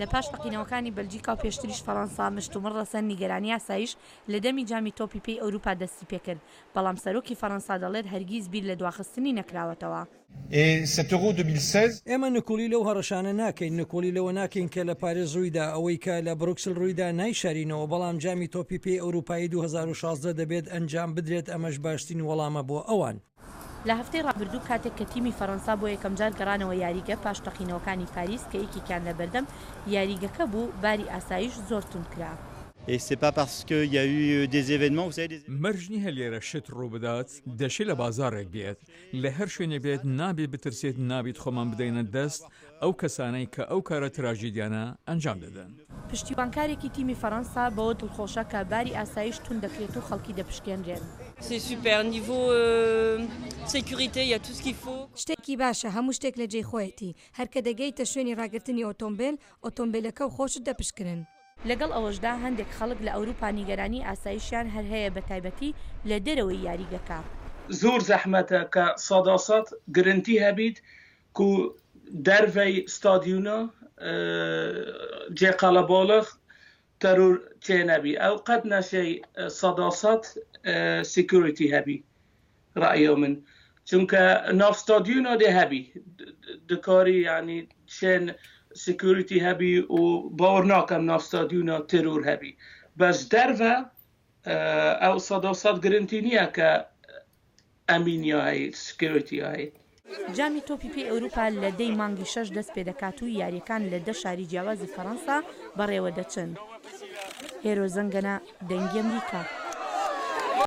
لە پاش تەقینەوەکانی بەلجیکا و پێشتریش فەڕەنسا مشتومڕ ڕەسەن نیگەرانی ئاسایش لە دەمی جامی تۆپی پێی ئەوروپا دەستی پێکرد بەڵام سەرۆکی فەڕەنسا دەڵێت هەرگیز بیر لە دواخستنی نەکراوەتەوە. ئێمە نکۆلی لەو هەڕەشانە ناکەین، نکۆلی لەوە ناکەین کە لە پاریس ڕوویدا ئەوەی کە لە بروکسل ڕوویدا نایشارینەوە، بەڵام جامی تۆپی پێی ئەوروپایی 2016 دەبێت ئەنجام بدرێت، ئەمەش باشترین وەڵامە بۆ ئەوان. لە هەفتەی ڕابردوو کاتێک کە تیمی فەڕەنسا بۆ یەکەم جار گەڕانەوە یاریگە پاش تەقینەوەکانی پاریس کە یەکێکیان لە بەردەم یاریگەکە بوو، باری ئاسایش زۆر تون کرا. Et c'est pas parce qu'il y a eu des événements, vous savez, des مەرجنی هەلێرە شت ڕوو بدات دەشێت لە بازارێک بێت لە هەر شوێنێ بێت نابێت بترسێت نابێت خۆمان بدەینە دەست ئەو کەسانەی کە ئەو کارە تراژیدیانە ئەنجام دەدەن. پشتیوانکارێکی تیمی فەڕەنسا بەوە دڵخۆشە کە باری ئاسایش تون دەکرێت و خەڵکی دەپشکێنرێن. C'est super, niveau sécurité, il y a tout ce qu'il faut. شتێکی باشە، هەموو شتێک لە جێی خۆیەتی، هەرکە دەگەیتە شوێنی ڕاگررتنی ئۆتۆمبیلەکە و خۆشت دەپشکرن. لەگەڵ ئەوەشدا هەندێک خەڵک لە ئەوروپا نیگەرانی ئاسایشیان هەر هەیە بە تایبەتی لە دەرەوەی یاریگەکە. زۆر زەحمەتە کە سەداسەت گرنتی هەبیت و دەرڤەی ستادیونە جێقەڵە بۆڵخ تەرور چێ نەبی ئەو قەت نەشەی سەداسەت سیکوریتی هەبی ڕایۆ من چونکە ناو ستادیونە دێ هەبی دکاری یعنی چێن سیکوریتی هەبی و باوەڕ ناکەم ناو ستادیونە تەرور هەبی بەس دەرڤە ئەو سەداسەت گرنتی نییە کە ئەمینیا هەیە سیکوریتی هەیە. جامی تۆپی پێی ئەوروپا لە دەی مانگی 6 دەست پێ دەکات و یاریەکان لە 10 شاری جیاوازی فەڕەنسا بەڕێوە دەچن. هێرۆ زەنگەنە دەنگی ئەمریکا.